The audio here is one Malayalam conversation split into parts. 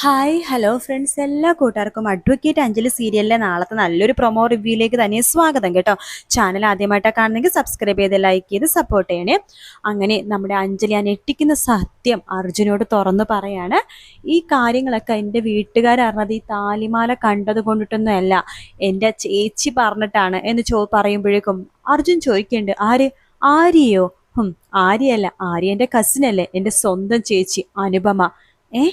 ഹായ് ഹലോ ഫ്രണ്ട്സ്, എല്ലാ കൂട്ടുകാർക്കും അഡ്വക്കേറ്റ് അഞ്ജലി സീരിയലിലെ നാളത്തെ നല്ലൊരു പ്രൊമോ റിവ്യൂയിലേക്ക് തന്നെ സ്വാഗതം കേട്ടോ. ചാനൽ ആദ്യമായിട്ടാണ് കാണുന്നെങ്കിൽ സബ്സ്ക്രൈബ് ചെയ്ത് ലൈക്ക് ചെയ്ത് സപ്പോർട്ട് ചെയ്യണേ. അങ്ങനെ നമ്മുടെ അഞ്ജലി ആ ഞെട്ടിക്കുന്ന സത്യം അർജുനോട് തുറന്നു പറയാണ്. ഈ കാര്യങ്ങളൊക്കെ എൻ്റെ വീട്ടുകാരറിഞ്ഞത് ഈ താലിമാല കണ്ടത് കൊണ്ടിട്ടൊന്നും അല്ല, എൻ്റെ ചേച്ചി പറഞ്ഞിട്ടാണ് എന്ന് പറയുമ്പോഴേക്കും അർജുൻ ചോദിക്കുന്നുണ്ട്, ആര്? ആര്യയോ? ആര്യയല്ല, ആര്യ എൻ്റെ കസിനല്ലേ, എൻ്റെ സ്വന്തം ചേച്ചി അനുപമ. ഏ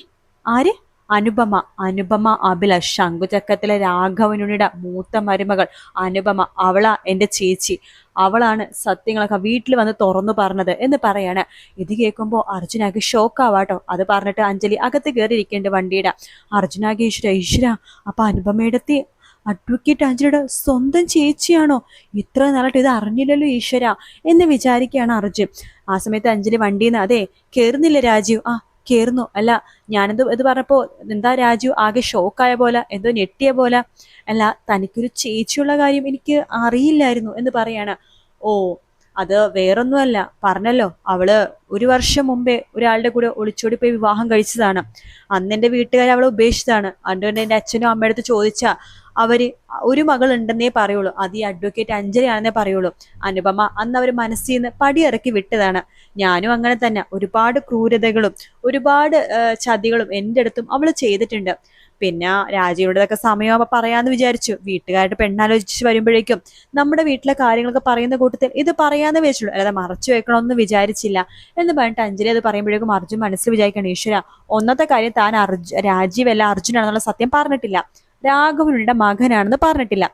ആര്? അനുപമ. അനുപമ അഭിലാഷ്, ശംഖുചക്രത്തിലെ രാഘവനുണിയുടെ മൂത്ത മരുമകൾ അനുപമ. അവളാ എൻ്റെ ചേച്ചി. അവളാണ് സത്യങ്ങളൊക്കെ വീട്ടിൽ വന്ന് തുറന്നു പറഞ്ഞത് എന്ന് പറയാണ്. ഇത് കേൾക്കുമ്പോൾ അർജുനാകെ ഷോക്കാവാട്ടോ. അത് പറഞ്ഞിട്ട് അഞ്ജലി അകത്ത് കയറിയിരിക്കേണ്ട വണ്ടിയുടെ. അർജുനാകെ ഈശ്വര, അപ്പൊ അനുപമയിടത്തി അഡ്വക്കേറ്റ് അഞ്ജലിയുടെ സ്വന്തം ചേച്ചിയാണോ? ഇത്ര നാളായിട്ട് ഇത് അറിഞ്ഞില്ലല്ലോ ഈശ്വര എന്ന് വിചാരിക്കുകയാണ് അർജുൻ. ആ സമയത്ത് അഞ്ജലി വണ്ടിയിൽ നിന്ന്, അതെ കേറുന്നില്ല രാജീവ്? കേറുന്നു. അല്ല, ഞാനെന്തോ ഇത് പറഞ്ഞപ്പോ എന്താ രാജു ആകെ ഷോക്കായ പോലെ, എന്തോ ഞെട്ടിയ പോലെ? അല്ല, തനിക്കൊരു ചേച്ചിയുള്ള കാര്യം എനിക്ക് അറിയില്ലായിരുന്നു എന്ന് പറയാണ്. ഓ, അത് വേറൊന്നുമല്ല, പറഞ്ഞല്ലോ, അവള് ഒരു വർഷം മുമ്പേ ഒരാളുടെ കൂടെ ഒളിച്ചോടി പോയി വിവാഹം കഴിച്ചതാണ്. അന്ന് എൻ്റെ വീട്ടുകാർ അവളെ ഉപേക്ഷിച്ചതാണ്. അതുകൊണ്ട് എൻ്റെ അച്ഛനും അമ്മയുടെ അടുത്ത് ചോദിച്ചാ അവര് ഒരു മകൾ ഉണ്ടെന്നേ പറയുള്ളൂ, അത് ഈ അഡ്വക്കേറ്റ് അഞ്ജലിയാണെന്നേ പറയുള്ളൂ. അനുപമ അന്ന് അവർ മനസ്സിൽ നിന്ന് പടിയിറക്കി വിട്ടതാണ്. ഞാനും അങ്ങനെ തന്നെ ഒരുപാട് ക്രൂരതകളും ഒരുപാട് ചതികളും എൻ്റെ അടുത്തും അവള് ചെയ്തിട്ടുണ്ട്. പിന്നെ രാജീവിൻ്റെതൊക്കെ സമയം പറയാന്ന് വിചാരിച്ചു. വീട്ടുകാരുടെ പെണ്ണാലോചിച്ച് വരുമ്പോഴേക്കും നമ്മുടെ വീട്ടിലെ കാര്യങ്ങളൊക്കെ പറയുന്ന കൂട്ടത്തിൽ ഇത് പറയാന്ന് വെച്ചുള്ളൂ, അല്ലാതെ മറച്ചു വെക്കണമെന്ന് വിചാരിച്ചില്ല എന്ന് പറഞ്ഞിട്ട് അഞ്ജലി അത് പറയുമ്പോഴേക്കും അർജുൻ മനസ്സിൽ വിചാരിക്കണം, ഈശ്വര, ഒന്നത്തെ കാര്യം താൻ രാജീവല്ല അർജുനാണെന്നുള്ള സത്യം പറഞ്ഞിട്ടില്ല, രാഘവനുടെ മകനാണെന്ന് പറഞ്ഞിട്ടില്ല.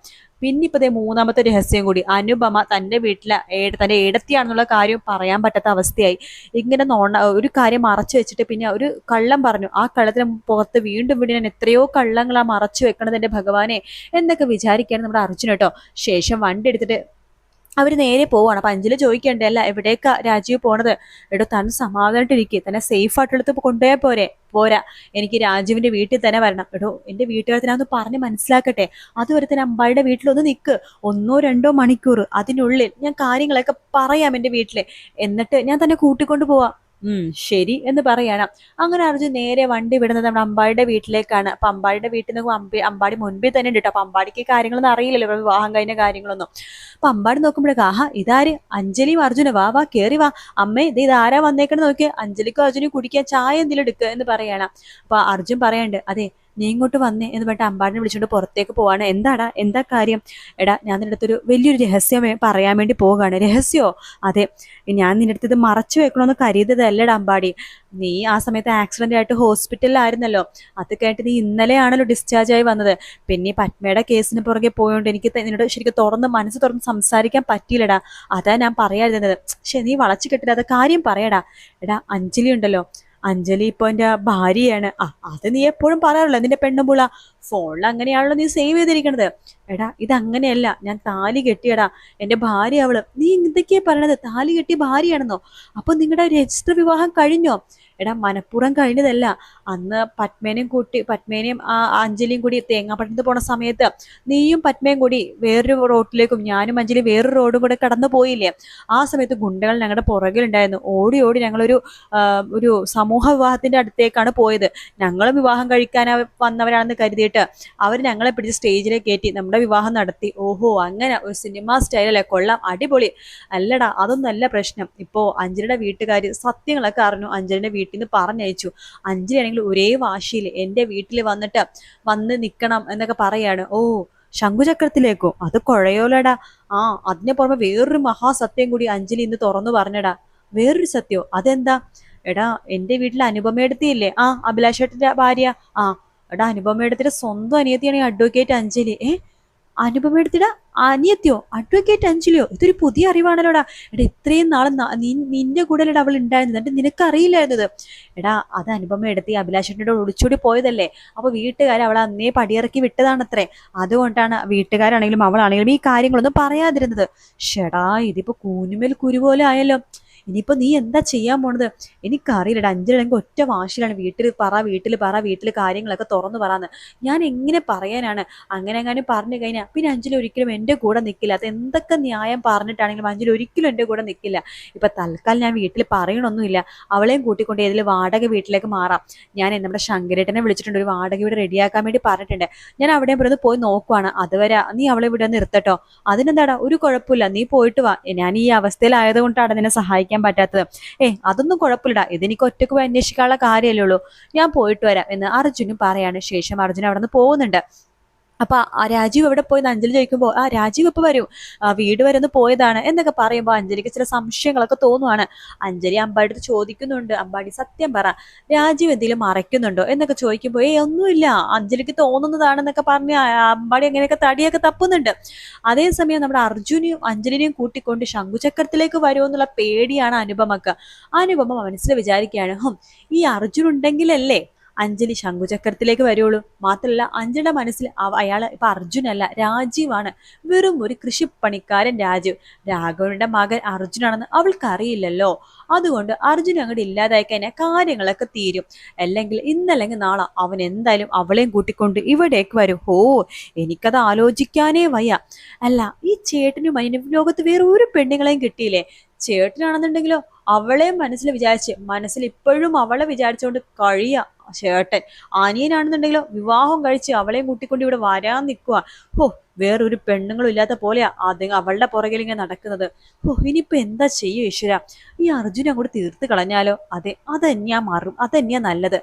പിന്നിപ്പതേ മൂന്നാമത്തെ രഹസ്യം കൂടി, അനുപമ തന്റെ വീട്ടിലെ തന്റെ ഏടത്തിയാണെന്നുള്ള കാര്യം പറയാൻ പറ്റാത്ത അവസ്ഥയായി. ഇങ്ങനെ ഒരു കാര്യം മറച്ചു വെച്ചിട്ട് പിന്നെ ഒരു കള്ളം പറഞ്ഞു. ആ കള്ളത്തിന് പുറത്ത് വീണ്ടും വീണ്ടും ഞാൻ എത്രയോ കള്ളങ്ങളാ മറച്ചു വെക്കണത് എൻ്റെ ഭഗവാനെ എന്നൊക്കെ വിചാരിക്കുകയാണ് നമ്മുടെ അർജുൻ കേട്ടോ. ശേഷം വണ്ടി എടുത്തിട്ട് അവർ നേരെ പോവാണ്. അപ്പൊ അഞ്ജലി ചോദിക്കണ്ടേ, അല്ല എവിടേക്കാ രാജീവ് പോണത്? എടോ, താൻ സമാധാനമായിട്ടിരിക്കുക, തന്നെ സേഫ് ആയിട്ടെടുത്ത് കൊണ്ടുപോയാൽ പോരാ, എനിക്ക് രാജീവിന്റെ വീട്ടിൽ തന്നെ വരണം. എടോ, എന്റെ വീട്ടുകാരത്തിനെ ഒന്ന് പറഞ്ഞ് മനസ്സിലാക്കട്ടെ, അതുവരെ തന്നെ അമ്പാടിയുടെ വീട്ടിലൊന്ന് നിൽക്ക്, 1-2 മണിക്കൂർ, അതിനുള്ളിൽ ഞാൻ കാര്യങ്ങളൊക്കെ പറയാം എൻ്റെ വീട്ടില്, എന്നിട്ട് ഞാൻ തന്നെ കൂട്ടിക്കൊണ്ട് പോവാം. ശരി എന്ന് പറയണം. അങ്ങനെ അർജുൻ നേരെ വണ്ടി വിടുന്നത് നമ്മുടെ അമ്പാടിയുടെ വീട്ടിലേക്കാണ്. അപ്പൊ അമ്പാടിയുടെ വീട്ടിൽ നിന്ന് അമ്പാടി മുൻപിൽ തന്നെ ഉണ്ട് കേട്ടോ. അപ്പൊ അമ്പാടിക്ക് കാര്യങ്ങളൊന്നും അറിയില്ലല്ലോ, ഇവിടെ വിവാഹം കഴിഞ്ഞ കാര്യങ്ങളൊന്നും. അപ്പൊ അമ്പാടി നോക്കുമ്പോഴേക്ക്, ആഹാ, ഇതാര്? അഞ്ജലിയും അർജുനും, വാ കേറി വാ. അമ്മേ, ഇത് ആരാ വന്നേക്കണ നോക്കിയ, അഞ്ജലിക്കും അർജുനും കുടിക്കാൻ ചായ എന്തെങ്കിലും എടുക്കുക എന്ന് പറയണം. അപ്പൊ അർജുൻ പറയണ്ട്, അതെ നീ ഇങ്ങോട്ട് വന്നേ എന്ന് പറഞ്ഞിട്ട് അമ്പാടിനെ വിളിച്ചോണ്ട് പുറത്തേക്ക് പോവാണ്. എന്താടാ, എന്താ കാര്യം? എടാ, ഞാൻ നിന്റെ അടുത്തൊരു വലിയൊരു രഹസ്യം പറയാൻ വേണ്ടി പോവുകയാണ്. രഹസ്യമോ? അതെ, ഞാൻ നിന്റെ അടുത്ത് ഇത് മറച്ചു വെക്കണമെന്ന് കരുതതല്ലടാ അമ്പാടി. നീ ആ സമയത്ത് ആക്സിഡന്റ് ആയിട്ട് ഹോസ്പിറ്റലിലായിരുന്നല്ലോ. അത് കഴിഞ്ഞിട്ട് നീ ഇന്നലെയാണല്ലോ ഡിസ്ചാർജ് ആയി വന്നത്. പിന്നെ ഈ പത്മയുടെ കേസിന് പുറകെ പോയോണ്ട് എനിക്ക് നിന്നോട് ശരിക്കും മനസ്സ് തുറന്ന് സംസാരിക്കാൻ പറ്റിയില്ലടാ. അതാ ഞാൻ പറയാതിരുന്നത്. പക്ഷെ നീ വളച്ചു കെട്ടില്ല, അത് കാര്യം പറയടാ. എടാ, അഞ്ജലി ഉണ്ടല്ലോ, അഞ്ജലി ഇപ്പൊ എന്റെ ഭാര്യയാണ്. അത് നീ എപ്പോഴും പറയാറുള്ള നിന്റെ പെണ്ണുമ്പുള്ള ഫോണിൽ അങ്ങനെയാണല്ലോ നീ സേവ് ചെയ്തിരിക്കണത്. എടാ, ഇതങ്ങനെയല്ല, ഞാൻ താലി കെട്ടിയടാ, എന്റെ ഭാര്യ അവള്. നീ എന്തൊക്കെയാ പറയണത്? താലി കെട്ടിയ ഭാര്യയാണെന്നോ? അപ്പൊ നിങ്ങളുടെ രജിസ്റ്റർ വിവാഹം കഴിഞ്ഞോ? എടാ, മനഃപൂർവ്വം കഴിഞ്ഞതല്ല. അന്ന് പത്മേനെയും അഞ്ജലിയും കൂടി തേങ്ങാപ്പട്ടണത്ത് പോണ സമയത്ത് നീയും പത്മയും കൂടി വേറൊരു റോഡിലേക്കും ഞാനും അഞ്ജലി വേറൊരു റോഡും കൂടെ കടന്നു പോയില്ലേ? ആ സമയത്ത് ഗുണ്ടകൾ ഞങ്ങളുടെ പുറകിലുണ്ടായിരുന്നു. ഓടി ഓടി ഞങ്ങളൊരു ഒരു സമൂഹ വിവാഹത്തിന്റെ അടുത്തേക്കാണ് പോയത്. ഞങ്ങളും വിവാഹം കഴിക്കാൻ വന്നവരാണെന്ന് കരുതിയിട്ട് അവർ ഞങ്ങളെ പിടിച്ച് സ്റ്റേജിലേക്ക് കയറ്റി നമ്മുടെ വിവാഹം നടത്തി. ഓഹോ, അങ്ങനെ ഒരു സിനിമ സ്റ്റൈലല്ലേ, കൊള്ളാം, അടിപൊളി. അല്ലടാ, അതൊന്നല്ല പ്രശ്നം. ഇപ്പോ അഞ്ജലിയുടെ വീട്ടുകാർ സത്യങ്ങളൊക്കെ അറിഞ്ഞു, അഞ്ജലിയുടെ വീട്ടിൽ നിന്ന് പറഞ്ഞയച്ചു. അഞ്ജലി ആണെങ്കിൽ ഒരേ വാശിയിൽ എൻ്റെ വീട്ടിൽ വന്ന് നിൽക്കണം എന്നൊക്കെ പറയാണ്. ഓ, ശംഖുചക്രത്തിലേക്കോ? അത് കുഴയോലടാ. അതിനെ പുറമെ വേറൊരു മഹാസത്യം കൂടി അഞ്ജലി ഇന്ന് തുറന്നു പറഞ്ഞടാ. വേറൊരു സത്യോ? അതെന്താ? എടാ, എൻ്റെ വീട്ടിൽ അനുപമയെടുത്തിയില്ലേ, അഭിലാഷേട്ടന്റെ ഭാര്യ. എടാ, അനുപമയെടുത്തിട്ട് സ്വന്തം അനിയത്തിയാണ് ഈ അഡ്വക്കേറ്റ് അഞ്ജലി. അനുപമയെടുത്തിട അനിയത്തിയോ? അഡ്വക്കേറ്റ് അഞ്ജലിയോ? ഇതൊരു പുതിയ അറിവാണല്ലോടാ. എടാ, ഇത്രയും നാളെ നിന്റെ കൂടെ അവൾ ഉണ്ടായിരുന്നത്, എന്നിട്ട് നിനക്ക് അറിയില്ലായിരുന്നത്? എടാ, അത് അനുപമ എടുത്തി അഭിലാഷേട്ടനോട് ഒളിച്ചോടി പോയതല്ലേ. അപ്പൊ വീട്ടുകാർ അവളെ അന്നേ പടിയിറക്കി വിട്ടതാണത്രേ. അതുകൊണ്ടാണ് വീട്ടുകാരാണെങ്കിലും അവളാണെങ്കിലും ഈ കാര്യങ്ങളൊന്നും പറയാതിരുന്നത്. ഷെടാ, ഇതിപ്പോ കൂനുമേൽ കുരു പോലെ ആയല്ലോ. ഇനിയിപ്പോൾ നീ എന്താ ചെയ്യാൻ പോണത്? എനിക്കറിയില്ലടാ. അഞ്ജലിയാണെങ്കിൽ ഒറ്റ വാശിയിലാണ്, വീട്ടിൽ കാര്യങ്ങളൊക്കെ തുറന്നു പറയാന്ന്. ഞാൻ എങ്ങനെ പറയാനാണ്? അങ്ങനെ എങ്ങാനും പറഞ്ഞു കഴിഞ്ഞാൽ പിന്നെ അഞ്ജലി ഒരിക്കലും എൻ്റെ കൂടെ നിൽക്കില്ല. അത് എന്തൊക്കെ ന്യായം പറഞ്ഞിട്ടാണെങ്കിലും അഞ്ജലി ഒരിക്കലും എൻ്റെ കൂടെ നിൽക്കില്ല. ഇപ്പൊ തൽക്കാലം ഞാൻ വീട്ടിൽ പറയണമൊന്നുമില്ല. അവളെയും കൂട്ടിക്കൊണ്ട് ഏതെങ്കിലും വാടക വീട്ടിലേക്ക് മാറാം. ഞാൻ നമ്മുടെ ശങ്കരേട്ടനെ വിളിച്ചിട്ടുണ്ട്, ഒരു വാടക വീട് റെഡിയാക്കാൻ വേണ്ടി പറഞ്ഞിട്ടുണ്ട്. ഞാൻ അവിടെയും ഇവിടെ പോയി നോക്കുവാണ്. അതുവരെ നീ അവളെ ഇവിടെ നിർത്തട്ടോ. അതിനെന്താടാ, ഒരു കുഴപ്പമില്ല, നീ പോയിട്ട് വാ. ഞാൻ ഈ അവസ്ഥയിലായത് കൊണ്ടാണ് നിന്നെ സഹായിക്കാൻ പറ്റാത്തത്. അതൊന്നും കുഴപ്പമില്ലടാ, ഇതെനിക്ക് ഒറ്റക്ക് പോയി അന്വേഷിക്കാനുള്ള കാര്യമല്ലേ ഉള്ളൂ. ഞാൻ പോയിട്ട് വരാം എന്ന് അർജുനും പറയാണ്. ശേഷം അർജുൻ അവിടെ നിന്ന് പോകുന്നുണ്ട്. അപ്പൊ ആ രാജീവ് എവിടെ പോയെന്ന് അഞ്ജലി ചോദിക്കുമ്പോൾ രാജീവ് ഇപ്പൊ വരും, വീട് വരെ ഒന്ന് പോയതാണ് എന്നൊക്കെ പറയുമ്പോൾ അഞ്ജലിക്ക് ചില സംശയങ്ങളൊക്കെ തോന്നുവാണ്. അഞ്ജലി അമ്പാടി ചോദിക്കുന്നുണ്ട്, അമ്പാടി സത്യം പറ, രാജീവ് എന്തെങ്കിലും മറയ്ക്കുന്നുണ്ടോ എന്നൊക്കെ ചോദിക്കുമ്പോൾ ഒന്നുമില്ല, അഞ്ജലിക്ക് തോന്നുന്നതാണെന്നൊക്കെ പറഞ്ഞ് അമ്പാടി അങ്ങനെയൊക്കെ തടിയൊക്കെ തപ്പുന്നുണ്ട്. അതേസമയം നമ്മുടെ അർജുനെയും അഞ്ജലിനെയും കൂട്ടിക്കൊണ്ട് ശംഖുചക്രത്തിലേക്ക് വരുമോ എന്നുള്ള പേടിയാണ് അനുപമക്ക്. അനുപമ മനസ്സിൽ വിചാരിക്കുകയാണ്, ഈ അർജുൻ ഉണ്ടെങ്കിലല്ലേ അഞ്ജലി ശംഖുചക്രത്തിലേക്ക് വരുള്ളൂ. മാത്രമല്ല അഞ്ജലിയുടെ മനസ്സിൽ അയാള് ഇപ്പൊ അർജുനല്ല, രാജീവാണ്. വെറും ഒരു കൃഷിപ്പണിക്കാരൻ രാജീവ്. രാഘവന്റെ മകൻ അർജുനാണെന്ന് അവൾക്ക് അറിയില്ലല്ലോ. അതുകൊണ്ട് അർജുൻ അങ്ങോട്ട് ഇല്ലാതായി കഴിഞ്ഞാൽ കാര്യങ്ങളൊക്കെ തീരും. അല്ലെങ്കിൽ ഇന്നല്ലെങ്കിൽ നാളെ അവൻ എന്തായാലും അവളെയും കൂട്ടിക്കൊണ്ട് ഇവിടേക്ക് വരും. എനിക്കത് ആലോചിക്കാനേ വയ്യ. അല്ല, ഈ ചേട്ടനും അതിനും ലോകത്ത് വേറെ ഒരു പെണ്ണുങ്ങളെയും കിട്ടിയില്ലേ? ചേട്ടനാണെന്നുണ്ടെങ്കിലോ അവളെ മനസ്സിൽ ഇപ്പോഴും അവളെ വിചാരിച്ചുകൊണ്ട് കഴിയാ ചേട്ടൻ. അനിയനാണെന്നുണ്ടെങ്കിലോ വിവാഹം കഴിച്ച് അവളെയും കൂട്ടിക്കൊണ്ട് ഇവിടെ വരാൻ നിൽക്കുക. വേറൊരു പെണ്ണുങ്ങളും ഇല്ലാത്ത പോലെയാ അവളുടെ പുറകിൽ ഇങ്ങനെ നടക്കുന്നത്. ഇനിയിപ്പോ എന്താ ചെയ്യും ഈശ്വര? ഈ അർജുനെ അങ്ങോട്ട് തീർത്ത് കളഞ്ഞാലോ? അതെ, അതന്നെയാ മാറും, അതന്നെയാ നല്ലത്.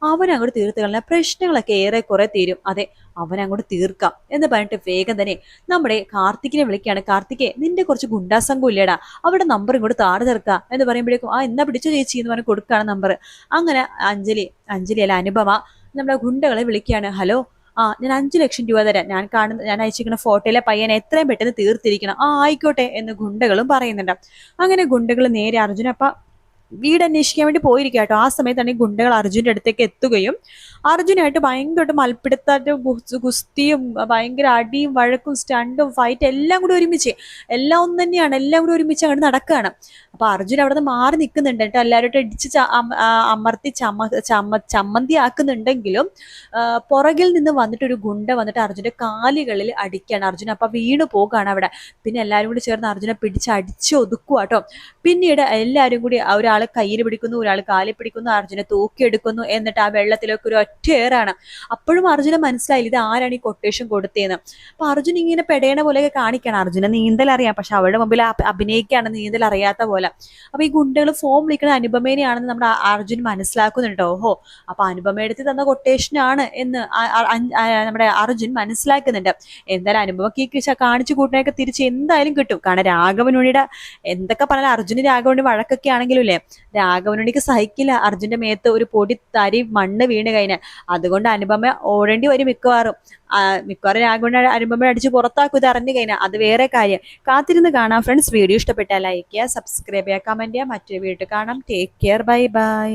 അവനങ്ങോട്ട് തീർത്ത് കളഞ്ഞാൽ പ്രശ്നങ്ങളൊക്കെ ഏറെ കുറെ തീരും. അതെ, അവനങ്ങോട്ട് തീർക്കാം എന്ന് പറഞ്ഞിട്ട് വേഗം തന്നെ നമ്മുടെ കാർത്തിക്കിനെ വിളിക്കുകയാണ്. കാർത്തികേ, നിന്റെ കുറച്ച് ഗുണ്ടാസംഘം ഇല്ലേടാ, അവിടെ നമ്പർ ഇങ്ങോട്ട് താഴെ തീർക്കുക എന്ന് പറയുമ്പോഴേക്കും എന്നാ പിടിച്ചു ചേച്ചി എന്ന് പറഞ്ഞ് കൊടുക്കുകയാണ് നമ്പർ. അങ്ങനെ അഞ്ജലി അല്ല അനുപമ നമ്മുടെ ഗുണ്ടകളെ വിളിക്കുകയാണ്. ഹലോ, ഞാൻ 5 ലക്ഷം രൂപ തരാം. ഞാൻ അയച്ചിരിക്കുന്ന ഫോട്ടോയിലെ പയ്യനെ എത്രയും പെട്ടെന്ന് തീർത്തിരിക്കണം. ആയിക്കോട്ടെ എന്ന് ഗുണ്ടകളും പറയുന്നുണ്ട്. അങ്ങനെ ഗുണ്ടകൾ നേരെ അർജുനപ്പ വീട് അന്വേഷിക്കാൻ വേണ്ടി പോയിരിക്കുക കേട്ടോ. ആ സമയത്താണ് ഈ ഗുണ്ടകൾ അർജുൻ്റെ അടുത്തേക്ക് എത്തുകയും അർജുനായിട്ട് ഭയങ്കരമായിട്ട് മൽപ്പിടുത്തായിട്ട് ഗുസ്തിയും ഭയങ്കര അടിയും വഴക്കും സ്റ്റണ്ടും ഫൈറ്റ് എല്ലാം കൂടി ഒരുമിച്ച്, എല്ലാം ഒന്നും തന്നെയാണ്, എല്ലാം കൂടി ഒരുമിച്ച് അങ്ങോട്ട് നടക്കുകയാണ്. അപ്പൊ അർജുൻ അവിടെ നിന്ന് മാറി നിൽക്കുന്നുണ്ട് കേട്ടോ. എല്ലാവരും ഇടിച്ച് അമർത്തി ചമ്മന്തി ആക്കുന്നുണ്ടെങ്കിലും പുറകിൽ നിന്ന് വന്നിട്ട് ഒരു ഗുണ്ട വന്നിട്ട് അർജുന്റെ കാലുകളിൽ അടിക്കുകയാണ്. അർജുൻ അപ്പൊ വീണു പോകുകയാണ് അവിടെ. പിന്നെ എല്ലാവരും കൂടി ചേർന്ന് അർജുനെ പിടിച്ച് അടിച്ച് ഒതുക്കുക കേട്ടോ. പിന്നീട് എല്ലാവരും കൂടി ഒരാൾ കയ്യിൽ പിടിക്കുന്നു, ഒരാൾ കാലിൽ പിടിക്കുന്നു, അർജുനെ തൂക്കിയെടുക്കുന്നു. എന്നിട്ട് ആ വെള്ളത്തിലേക്ക് ഒരു ഒറ്റയേറാണ്. അപ്പോഴും അർജുനെ മനസ്സിലായില്ല ഇത് ആരാണ് ഈ കൊട്ടേഷൻ കൊടുത്തതെന്ന്. അപ്പൊ അർജുൻ ഇങ്ങനെ പെടയണ പോലെയൊക്കെ കാണിക്കണം. അർജുനെ നീന്തൽ അറിയാം, പക്ഷെ അവളുടെ മുമ്പിൽ അഭിനയിക്കുകയാണ് നീന്തൽ അറിയാത്ത പോലെ. അപ്പൊ ഈ ഗുണ്ടകൾ ഫോം വിളിക്കുന്നത് അനുപമേനെയാണെന്ന് നമ്മുടെ അർജുൻ മനസ്സിലാക്കുന്നുണ്ടോ. അപ്പൊ അനുപമ എടുത്ത് തന്ന കൊട്ടേഷനാണ് എന്ന് നമ്മുടെ അർജുൻ മനസ്സിലാക്കുന്നുണ്ട്. എന്തായാലും അനുപമയ്ക്ക് ഈ കാണിച്ചു കൂട്ടിനൊക്കെ തിരിച്ച് എന്തായാലും കിട്ടും. കാരണം രാഘവനുണിയുടെ എന്തൊക്കെ പറഞ്ഞാൽ അർജുന് രാഘവനുണി വഴക്കൊക്കെ ആണെങ്കിലും ഇല്ലേ, രാഘവനുണിക്ക് സഹിക്കില്ല അർജുന്റെ മേത്ത് ഒരു പൊടി തരി മണ്ണ് വീണ് കഴിഞ്ഞാൽ. അതുകൊണ്ട് അനുപമ ഓടേണ്ടി വരും മിക്കവാറും. രാഘവനെ അനുപമ അടിച്ച് പുറത്താക്കും ഇത് അറിഞ്ഞു കഴിഞ്ഞാൽ. അത് വേറെ കാര്യം. കാത്തിരുന്ന് കാണാം ഫ്രണ്ട്സ്. വീഡിയോ ഇഷ്ടപ്പെട്ടാൽ ലൈക്ക് ചെയ്യുക, സബ്സ്ക്രൈബ് ചെയ്യുക, കമന്റ് ചെയ്യുക. മറ്റൊരു വീഡിയോ കാണാം. Take care, bye bye.